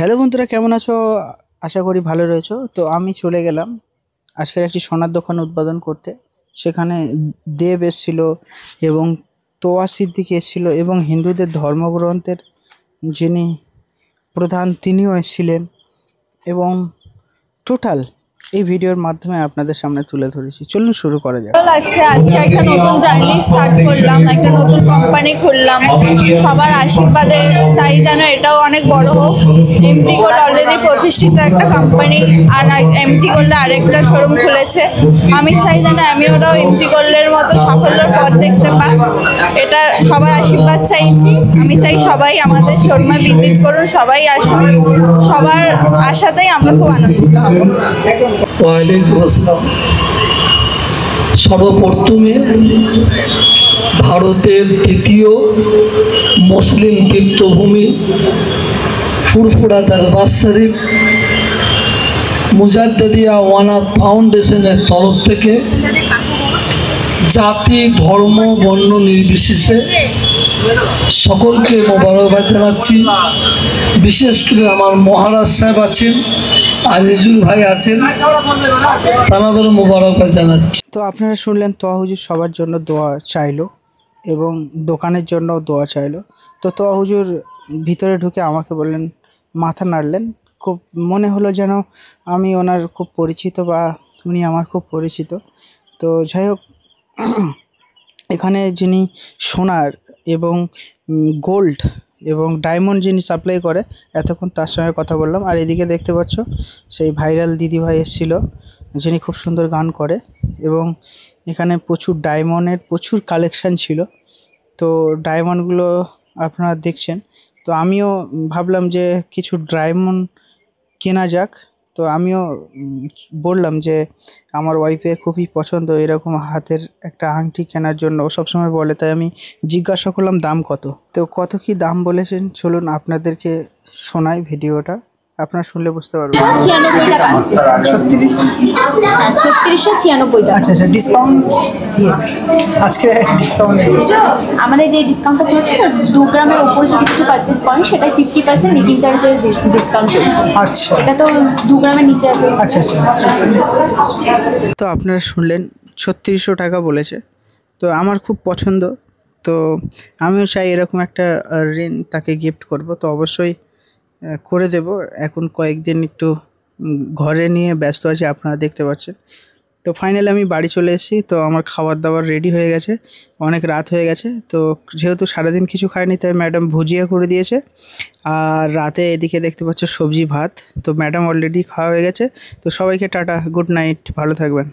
Hello বন্ধুরা, কেমন আছো? আশা করি ভালো রয়েছো। তো আমি চলে গেলাম আজকের একটি সোনার দোকান উদ্বোধন করতে। সেখানে দেব এসেছিল এবং তোয়া সিদ্দিকী এসেছিল এবং হিন্দুদের ধর্মগ্রন্থের যিনি প্রধান তিনিও এসেছিলেন এবং টোটাল এই ভিডিওর মাধ্যমে আপনাদের সামনে তুলে ধরেছি। চলুন শুরু করা যাক। ভালো লাগছে, আজকে একটা নতুন জার্নি স্টার্ট করলাম, একটা নতুন কোম্পানি খুললাম। সবার আশীর্বাদে চাই যেন এটাও অনেক বড় হোক। এমজি গোল্ড অলরেডি প্রতিষ্ঠিত একটা কোম্পানি, আর এমজি গোল্ডে আরেকটা শোরুম খুলেছে। আমি চাই যেন ওরাও এমজি গোল্ডের মতো সাফল্যের পথ দেখতে পাক। এটা সবার আশীর্বাদ চাইছি। আমি চাই সবাই আমাদের শোরুমে ভিজিট করুন, সবাই আসুন। সবার আশাতেই আমরা খুব আনন্দিত হব। ওয়ালাইকুম আসসালাম। সর্বপ্রথমে ভারতের দ্বিতীয় মুসলিম তীর্থভূমি ফুরফুরা দরবার শরীফ মুজাদ্দিদিয়া ওয়ানাথ ফাউন্ডেশনের তরফ থেকে জাতি ধর্ম বর্ণ নির্বিশেষে সকলকে মোবারকবাদ জানাচ্ছি। বিশেষ করে আমার মহারাজ সাহেব আছেন, আজিজুল ভাই আছেন, তাদের মোবারকবাদ জানাচ্ছি। তো আপনারা শুনলেন, তোয়া হুজুর সবার জন্য দোয়া চাইলো এবং দোকানের জন্য দোয়া চাইলো। তো তোয়া হুজুর ভিতরে ঢুকে আমাকে বললেন, মাথা নাড়লেন। খুব মনে হলো যেন আমি ওনার খুব পরিচিত বা উনি আমার খুব পরিচিত। তো যাই হোক, এখানে যিনি সোনার এবং গোল্ড এবং ডায়মন্ড যিনি সাপ্লাই করে, এতক্ষণ তার সঙ্গে কথা বললাম। আর এদিকে দেখতে পাচ্ছ সেই ভাইরাল দিদিভাই এসেছিলো, যিনি খুব সুন্দর গান করে এবং এখানে প্রচুর ডায়মন্ডের প্রচুর কালেকশান ছিল। তো ডায়মন্ডগুলো আপনারা দেখছেন। তো আমিও ভাবলাম যে কিছু ডায়মন্ড কেনা যাক। তো আমিও বললাম যে আমার ওয়াইফের খুবই পছন্দ এরকম হাতের একটা আংটি কেনার জন্য, ও সবসময় বলে। তাই আমি জিজ্ঞাসা করলাম দাম কত। তো কত কি দাম বলেছেন চলুন আপনাদেরকে শোনাই ভিডিওটা, আপনারা শুনলে বুঝতে পারবেন। 96 টাকা। 36? 3696 টাকা। আচ্ছা আচ্ছা, ডিসকাউন্ট আজকে ডিসকাউন্ট আমাদের যে ডিসকাউন্টটা চলছে, 2 গ্রামের উপরে যদি কিছু পারচেস করেন সেটাই 50% মেকিং চার্জের ডিসকাউন্ট চলছে। আচ্ছা, এটা তো 2 গ্রামের নিচে আছে। আচ্ছা আচ্ছা। তো আপনারা শুনলেন 3600 টাকা বলেছে। তো আমার খুব পছন্দ, তো আমিও চাই এরকম একটা রিং তাকে গিফট করব। তো অবশ্যই করে দেব। এখন কয়েকদিন একটু ঘরে নিয়ে ব্যস্ত আছি, আপনারা দেখতে পাচ্ছেন। তো ফাইনালি আমি বাড়ি চলে এসেছি। তো আমার খাবার দাবার রেডি হয়ে গেছে, অনেক রাত হয়ে গেছে। তো যেহেতু সারাদিন কিছু খাইনি, তাই ম্যাডাম ভুজিয়া করে দিয়েছে। আর রাতে এদিকে দেখতে পাচ্ছ সবজি ভাত। তো ম্যাডাম অলরেডি খাওয়া হয়ে গেছে। তো সবাইকে টাটা, গুড নাইট, ভালো থাকবেন।